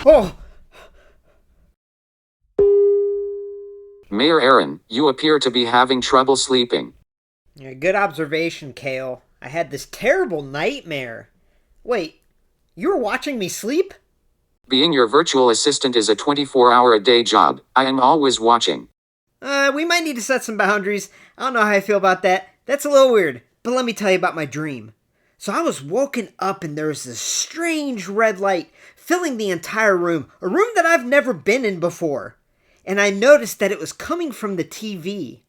Oh! Mayor Aaron, you appear to be having trouble sleeping. Yeah, good observation, Kale. I had this terrible nightmare. Wait, you were watching me sleep? Being your virtual assistant is a 24-hour-a-day job. I am always watching. We might need to set some boundaries. I don't know how I feel about that. That's a little weird. But let me tell you about my dream. So I was woken up and there was this strange red light filling the entire room. A room that I've never been in before. And I noticed that it was coming from the TV.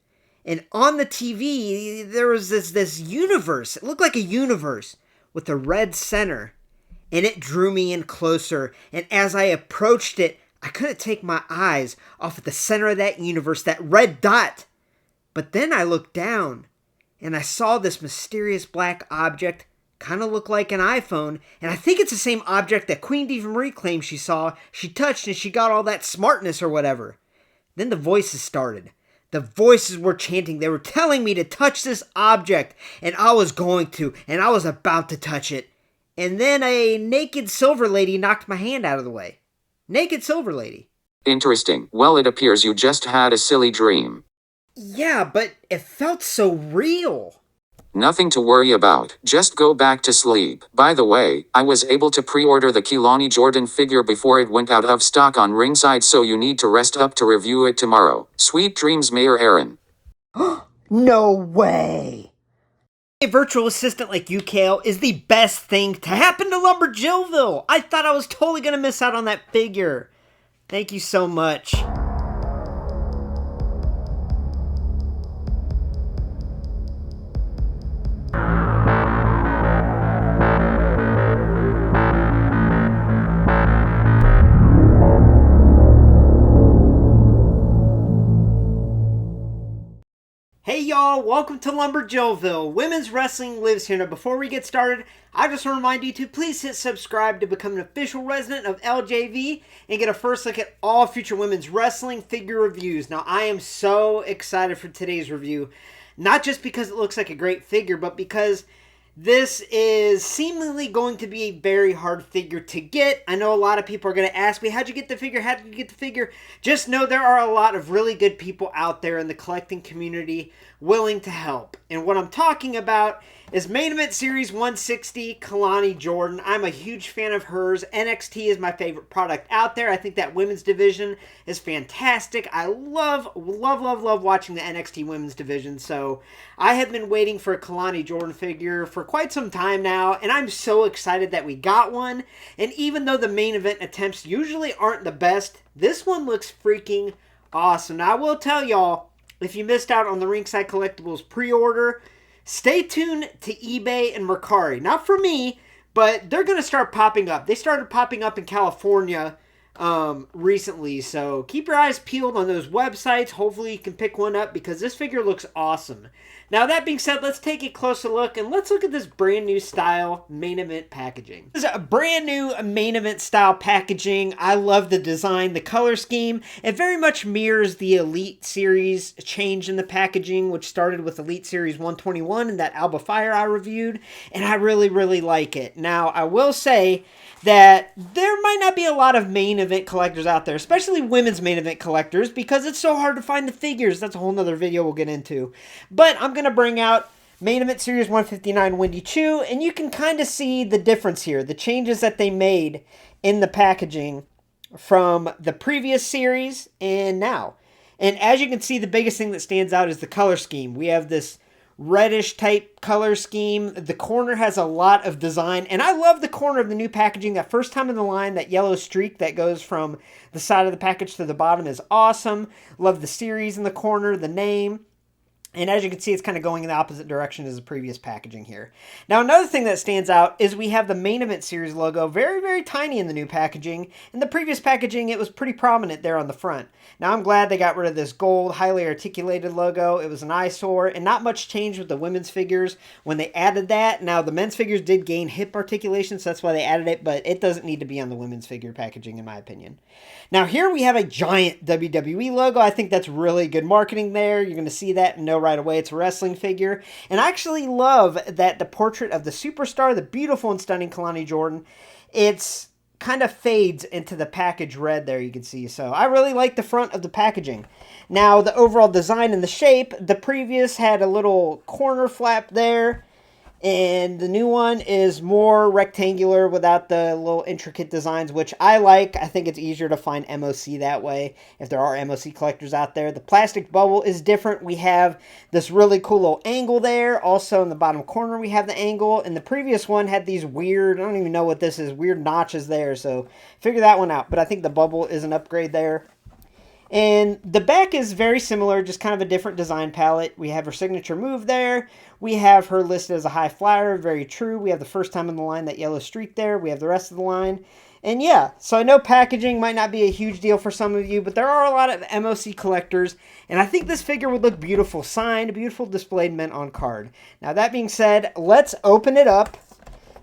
And on the TV, there was this universe. It looked like a universe with a red center. And it drew me in closer. And as I approached it, I couldn't take my eyes off of the center of that universe, that red dot. But then I looked down, and I saw this mysterious black object, kind of look like an iPhone, and I think it's the same object that Queen Diva Marie claimed she saw, she touched, and she got all that smartness or whatever. Then the voices started. The voices were chanting. They were telling me to touch this object, and I was going to, and I was about to touch it. And then a naked silver lady knocked my hand out of the way. Naked silver lady. Interesting. Well, it appears you just had a silly dream. Yeah, but it felt so real. Nothing to worry about. Just go back to sleep. By the way, I was able to pre-order the Kelani Jordan figure before it went out of stock on Ringside, so you need to rest up to review it tomorrow. Sweet dreams, Mayor Aaron. No way. A virtual assistant like you, Kale, is the best thing to happen to LumberJillville. I thought I was totally going to miss out on that figure. Thank you so much. Hey y'all, welcome to LumberJillville. Women's wrestling lives here. Now before we get started, I just want to remind you to please hit subscribe to become an official resident of LJV and get a first look at all future women's wrestling figure reviews. Now I am so excited for today's review, not just because it looks like a great figure, but because this is seemingly going to be a very hard figure to get. I know a lot of people are going to ask me, how'd you get the figure? How did you get the figure? Just know there are a lot of really good people out there in the collecting community willing to help. And what I'm talking about is Main Event Series 160, Kelani Jordan. I'm a huge fan of hers. NXT is my favorite product out there. I think that women's division is fantastic. I love watching the NXT women's division. So I have been waiting for a Kelani Jordan figure for quite some time now, and I'm so excited that we got one. And even though the main event attempts usually aren't the best, this one looks freaking awesome. Now I will tell y'all, if you missed out on the Ringside Collectibles pre-order, stay tuned to eBay and Mercari. Not for me, but they're going to start popping up. They started popping up in California recently, so keep your eyes peeled on those websites. Hopefully you can pick one up because this figure looks awesome. Now that being said, let's take a closer look and let's look at this brand new style main event packaging. This is a brand new main event style packaging. I love the design, the color scheme. It very much mirrors the Elite Series change in the packaging, which started with Elite Series 121 and that Alba Fire I reviewed, and I really like it. Now I will say that there might not be a lot of main event collectors out there, especially women's main event collectors, because it's so hard to find the figures. That's a whole nother video we'll get into. But I'm going to bring out Main Event Series 159 Wendy Choo, and you can kind of see the difference here, the changes that they made in the packaging from the previous series and now. And as you can see, the biggest thing that stands out is the color scheme. We have this reddish type color scheme. The corner has a lot of design, and I love the corner of the new packaging. That first time in the line, that yellow streak that goes from the side of the package to the bottom is awesome. Love the series in the corner, the name. And as you can see, it's kind of going in the opposite direction as the previous packaging here. Now, another thing that stands out is we have the Main Event Series logo very tiny in the new packaging. In the previous packaging, it was pretty prominent there on the front. Now, I'm glad they got rid of this gold, highly articulated logo. It was an eyesore, and not much changed with the women's figures when they added that. Now, the men's figures did gain hip articulation, so that's why they added it, but it doesn't need to be on the women's figure packaging, in my opinion. Now, here we have a giant WWE logo. I think that's really good marketing there. You're going to see that and know right away it's a wrestling figure. And I actually love that the portrait of the superstar, the beautiful and stunning Kelani Jordan, it's kind of fades into the package red there, you can see. So I really like the front of the packaging. Now, the overall design and the shape, the previous had a little corner flap there, and the new one is more rectangular without the little intricate designs, which I like. I think it's easier to find MOC that way, if there are MOC collectors out there. The plastic bubble is different. We have this really cool little angle there. Also, in the bottom corner, we have the angle. And the previous one had these weird, I don't even know what this is, weird notches there. So, figure that one out. But I think the bubble is an upgrade there. And the back is very similar, just kind of a different design palette. We have her signature move there. We have her listed as a high flyer, very true. We have the first time in the line, that yellow streak there. We have the rest of the line. And yeah, so I know packaging might not be a huge deal for some of you, but there are a lot of MOC collectors. And I think this figure would look beautiful signed, beautiful displayed, mint on card. Now that being said, let's open it up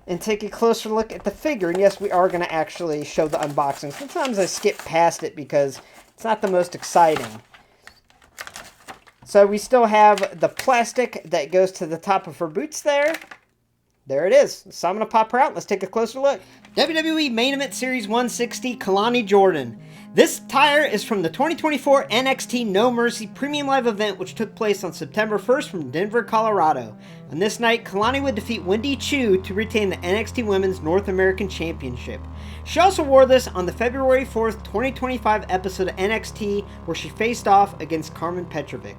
and take a closer look at the figure. And yes, we are going to actually show the unboxing. Sometimes I skip past it because it's not the most exciting. So we still have the plastic that goes to the top of her boots there. There it is. So I'm going to pop her out. Let's take a closer look. WWE Main Event Series 160, Kelani Jordan. This tire is from the 2024 NXT No Mercy Premium Live event, which took place on September 1st from Denver, Colorado. On this night, Kelani would defeat Wendy Chu to retain the NXT Women's North American Championship. She also wore this on the February 4th, 2025 episode of NXT, where she faced off against Carmen Petrovic.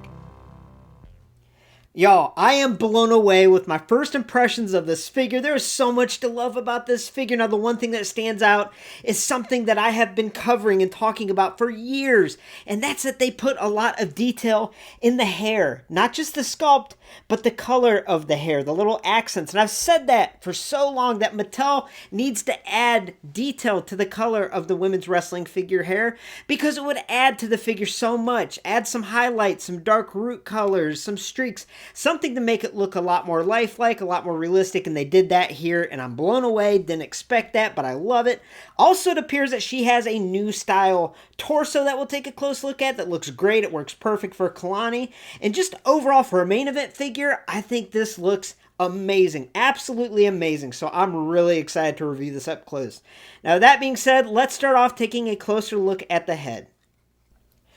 Y'all, I am blown away with my first impressions of this figure. There is so much to love about this figure. Now, the one thing that stands out is something that I have been covering and talking about for years, and that's that they put a lot of detail in the hair. Not just the sculpt, but the color of the hair, the little accents. And I've said that for so long that Mattel needs to add detail to the color of the women's wrestling figure hair, because it would add to the figure so much. Add some highlights, some dark root colors, some streaks, something to make it look a lot more lifelike, a lot more realistic, and they did that here, and I'm blown away. Didn't expect that, but I love it. Also, it appears that she has a new style torso that we'll take a close look at that looks great. It works perfect for Kelani, and just overall for a main event figure, I think this looks amazing, absolutely amazing. So I'm really excited to review this up close. Now, that being said, let's start off taking a closer look at the head.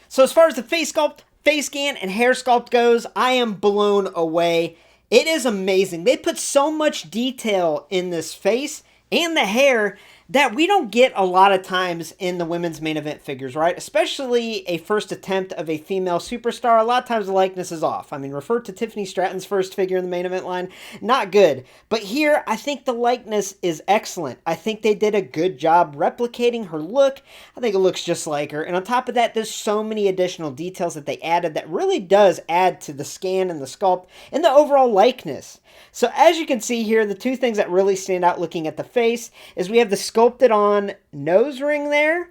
So as far as the face sculpt, face scan, and hair sculpt goes, I am blown away. It is amazing. They put so much detail in this face and the hair that we don't get a lot of times in the women's main event figures, right? Especially a first attempt of a female superstar. A lot of times the likeness is off. I mean, refer to Tiffany Stratton's first figure in the main event line. Not good. But here, I think the likeness is excellent. I think they did a good job replicating her look. I think it looks just like her. And on top of that, there's so many additional details that they added that really does add to the scan and the sculpt and the overall likeness. So as you can see here, the two things that really stand out looking at the face is we have the sculpted on nose ring there,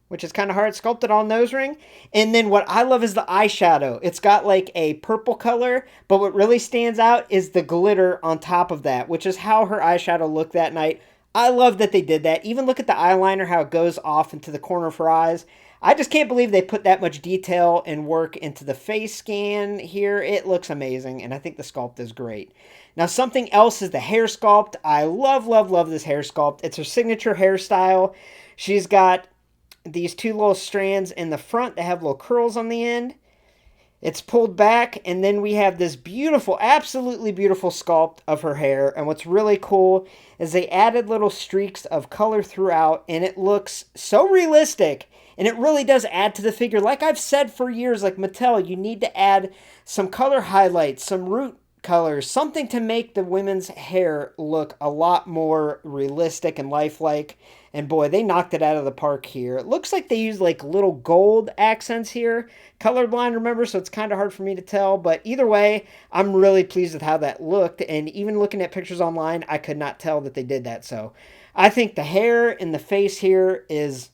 which is kind of hard, sculpted on nose ring. And then what I love is the eyeshadow. It's got like a purple color, but what really stands out is the glitter on top of that, which is how her eyeshadow looked that night. I love that they did that. Even look at the eyeliner, how it goes off into the corner of her eyes. I just can't believe they put that much detail and work into the face scan here. It looks amazing, and I think the sculpt is great. Now, something else is the hair sculpt. I love, love, love this hair sculpt. It's her signature hairstyle. She's got these two little strands in the front that have little curls on the end. It's pulled back, and then we have this beautiful, absolutely beautiful sculpt of her hair. And what's really cool is they added little streaks of color throughout, and it looks so realistic. And it really does add to the figure. Like I've said for years, like Mattel, you need to add some color highlights, some root colors, something to make the women's hair look a lot more realistic and lifelike. And boy, they knocked it out of the park here. It looks like they used like little gold accents here. Colorblind, remember, so it's kind of hard for me to tell. But either way, I'm really pleased with how that looked. And even looking at pictures online, I could not tell that they did that. So I think the hair and the face here is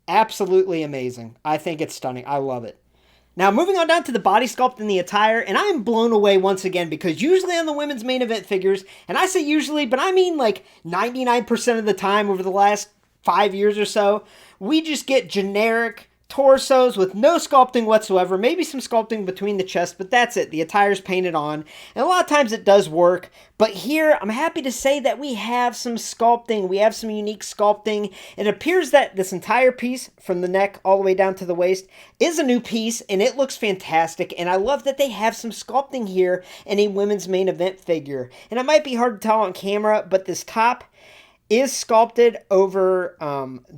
absolutely amazing. I think it's stunning. I love it. Now, moving on down to the body sculpt and the attire, and I am blown away once again because usually on the women's main event figures, and I say usually, but I mean like 99% of the time over the last 5 years or so, we just get generic torsos with no sculpting whatsoever, maybe some sculpting between the chest, but that's it. The attire's painted on, and a lot of times it does work, but here I'm happy to say that we have some sculpting. We have some unique sculpting. It appears that this entire piece from the neck all the way down to the waist is a new piece, and it looks fantastic, and I love that they have some sculpting here in a women's main event figure. And it might be hard to tell on camera, but this top is sculpted over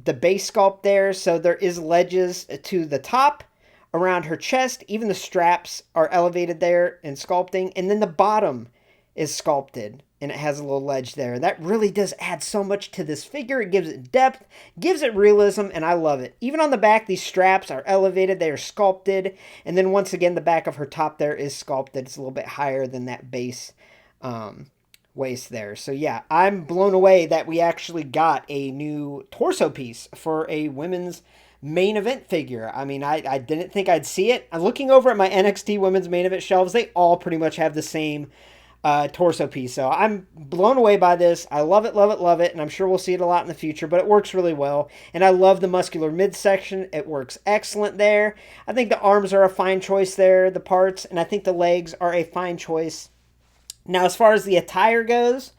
the base sculpt there, so there is ledges to the top around her chest. Even the straps are elevated there in sculpting, and then the bottom is sculpted and it has a little ledge there. That really does add so much to this figure. It gives it depth, gives it realism, and I love it. Even on the back, these straps are elevated, they are sculpted, and then once again the back of her top there is sculpted. It's a little bit higher than that base waist there. So yeah, I'm blown away that we actually got a new torso piece for a women's main event figure. I mean, I didn't think I'd see it. I'm looking over at my NXT women's main event shelves. They all pretty much have the same torso piece. So I'm blown away by this. I love it, love it, love it. And I'm sure we'll see it a lot in the future, but it works really well. And I love the muscular midsection. It works excellent there. I think the arms are a fine choice there, the parts, and I think the legs are a fine choice. Now, as far as the attire goes,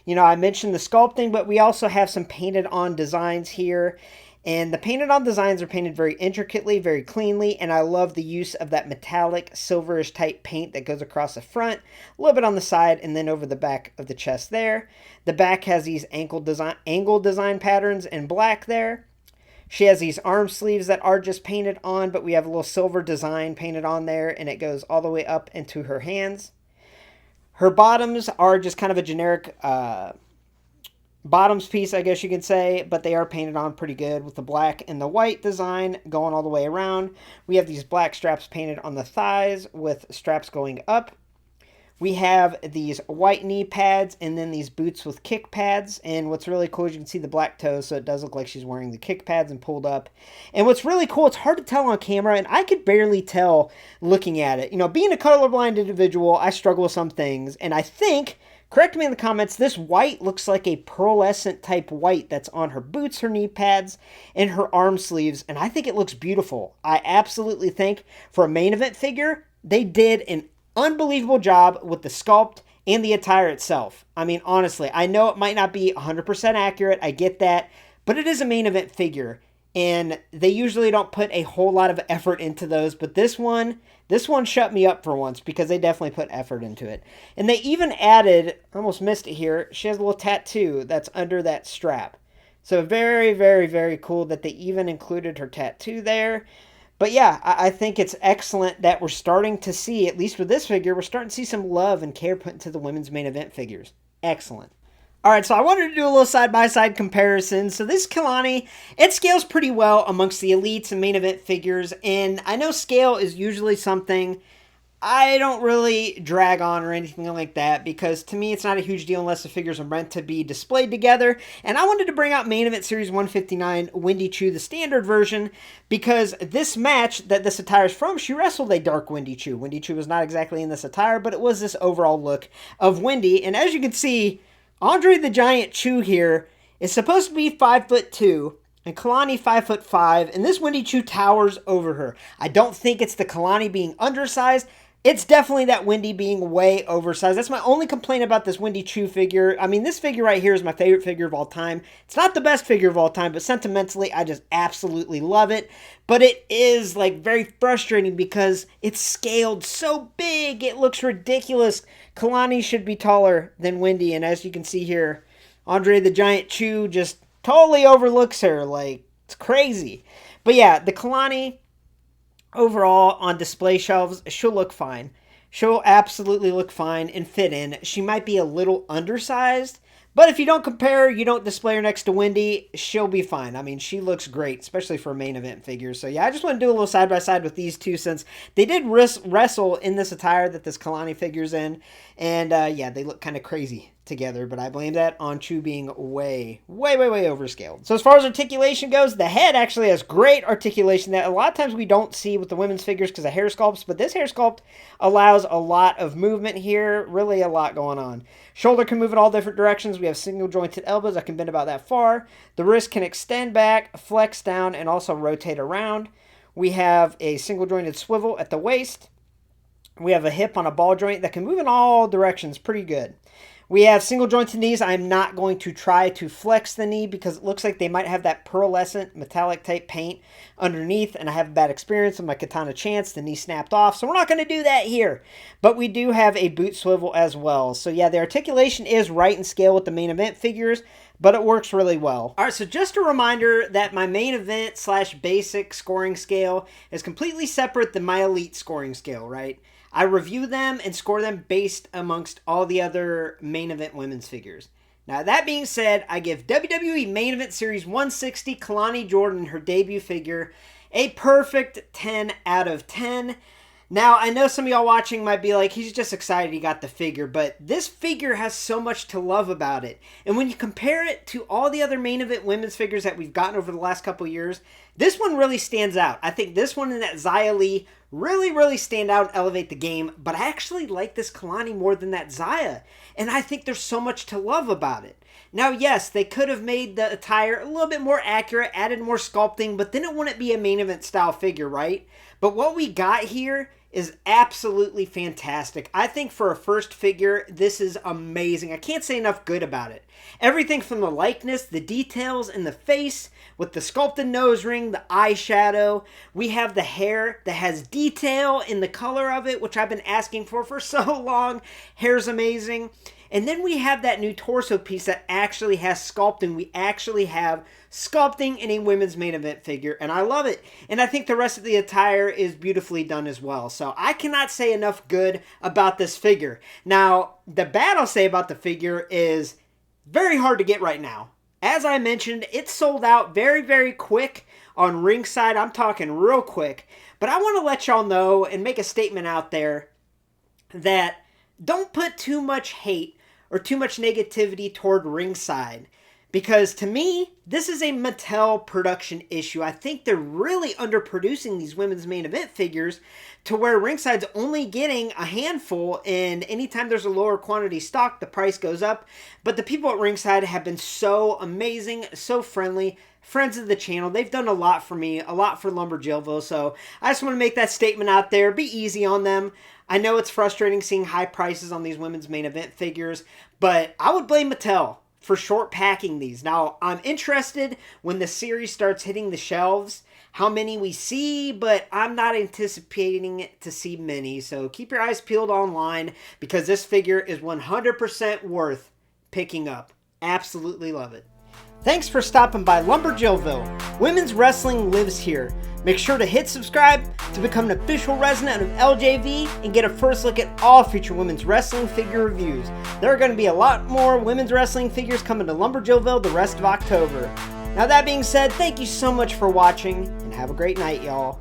I mentioned the sculpting, but we also have some painted on designs here. And the painted on designs are painted very intricately, very cleanly, and I love the use of that metallic silverish type paint that goes across the front, a little bit on the side, and then over the back of the chest there. The back has these angle design patterns in black there. She has these arm sleeves that are just painted on, but we have a little silver design painted on there, and it goes all the way up into her hands. Her bottoms are just kind of a generic bottoms piece, I guess you could say, but they are painted on pretty good with the black and the white design going all the way around. We have these black straps painted on the thighs with straps going up. We have these white knee pads and then these boots with kick pads. And what's really cool is you can see the black toes, so it does look like she's wearing the kick pads and pulled up. And what's really cool, it's hard to tell on camera, and I could barely tell looking at it. Being a colorblind individual, I struggle with some things. And I think, correct me in the comments, this white looks like a pearlescent type white that's on her boots, her knee pads, and her arm sleeves. And I think it looks beautiful. I absolutely think for a main event figure, they did an unbelievable job with the sculpt and the attire itself. I mean, honestly, I know it might not be 100% accurate. I get that, but it is a main event figure, and they usually don't put a whole lot of effort into those, but this one shut me up for once because they definitely put effort into it. And they even added, I almost missed it here, she has a little tattoo that's under that strap. So very, very, very cool that they even included her tattoo there. But yeah, I think it's excellent that we're starting to see, at least with this figure, we're starting to see some love and care put into the women's main event figures. Excellent. Alright, so I wanted to do a little side-by-side comparison. So this Kelani, it scales pretty well amongst the elites and main event figures. And I know scale is usually something I don't really drag on or anything like that, because to me it's not a huge deal unless the figures are meant to be displayed together. And I wanted to bring out Main Event Series 159 Wendy Choo, the standard version, because this match that this attire is from, she wrestled a dark Wendy Choo. Wendy Choo was not exactly in this attire, but it was this overall look of Wendy. And as you can see, Andre the Giant Choo here is supposed to be 5'2", and Kelani 5'5", and this Wendy Choo towers over her. I don't think it's the Kelani being undersized. It's definitely that Wendy being way oversized. That's my only complaint about this Wendy Choo figure. I mean, this figure right here is my favorite figure of all time. It's not the best figure of all time, but sentimentally, I just absolutely love it. But it is, like, very frustrating because it's scaled so big. It looks ridiculous. Kelani should be taller than Wendy, and as you can see here, Andre the Giant Choo just totally overlooks her. Like, it's crazy. But yeah, the Kelani overall on display shelves, she'll look fine. She'll absolutely look fine and fit in. She might be a little undersized, but if you don't compare, you don't display her next to Wendy, she'll be fine. I mean, she looks great, especially for a main event figure. So yeah, I just want to do a little side-by-side with these two since they did wrestle in this attire that this Kelani figure's in. And yeah, they look kind of crazy together, but I blame that on Choo being way overscaled. So as far as articulation goes, the head actually has great articulation that a lot of times we don't see with the women's figures because of hair sculpts, but this hair sculpt allows a lot of movement here, really a lot going on. Shoulder can move in all different directions. We have single jointed elbows that can bend about that far. The wrist can extend back, flex down, and also rotate around. We have a single jointed swivel at the waist. We have a hip on a ball joint that can move in all directions pretty good. We have single jointed knees. I'm not going to try to flex the knee because it looks like they might have that pearlescent metallic type paint underneath, and I have a bad experience with my Katana Chance. The knee snapped off, so we're not going to do that here. But we do have a boot swivel as well. So yeah, the articulation is right in scale with the main event figures, but it works really well. All right, so just a reminder that my main event / basic scoring scale is completely separate than my elite scoring scale, right? I review them and score them based amongst all the other main event women's figures. Now, that being said, I give WWE Main Event Series 160 Kelani Jordan, her debut figure, a perfect 10 out of 10. Now, I know some of y'all watching might be like, he's just excited he got the figure, but this figure has so much to love about it. And when you compare it to all the other main event women's figures that we've gotten over the last couple years, this one really stands out. I think this one and that Xia Li really stand out and elevate the game, but I actually like this Kelani more than that Xia, and I think there's so much to love about it. Now, yes, they could have made the attire a little bit more accurate, added more sculpting, but then it wouldn't be a main event style figure, right? But what we got here is absolutely fantastic. I think for a first figure, this is amazing. I can't say enough good about it. Everything from the likeness, the details in the face, with the sculpted nose ring, the eyeshadow. We have the hair that has detail in the color of it, which I've been asking for so long. Hair's amazing. And then we have that new torso piece that actually has sculpting. We actually have sculpting in a women's main event figure, and I love it. And I think the rest of the attire is beautifully done as well. So I cannot say enough good about this figure. Now, the bad I'll say about the figure is very hard to get right now. As I mentioned, it sold out very quick on ringside. I'm talking real quick. But I want to let y'all know and make a statement out there that don't put too much hate or too much negativity toward ringside. Because to me, this is a Mattel production issue. I think they're really underproducing these women's main event figures to where ringside's only getting a handful, and anytime there's a lower quantity stock, the price goes up. But the people at ringside have been so amazing, so friendly, friends of the channel. They've done a lot for me, a lot for LumberJillville, so I just want to make that statement out there. Be easy on them. I know it's frustrating seeing high prices on these women's main event figures, but I would blame Mattel for short packing these. Now, I'm interested when the series starts hitting the shelves, how many we see, but I'm not anticipating to see many. So keep your eyes peeled online because this figure is 100% worth picking up. Absolutely love it. Thanks for stopping by LumberJillville. Women's wrestling lives here. Make sure to hit subscribe to become an official resident of LJV and get a first look at all future women's wrestling figure reviews. There are going to be a lot more women's wrestling figures coming to LumberJillville the rest of October. Now that being said, thank you so much for watching and have a great night, y'all.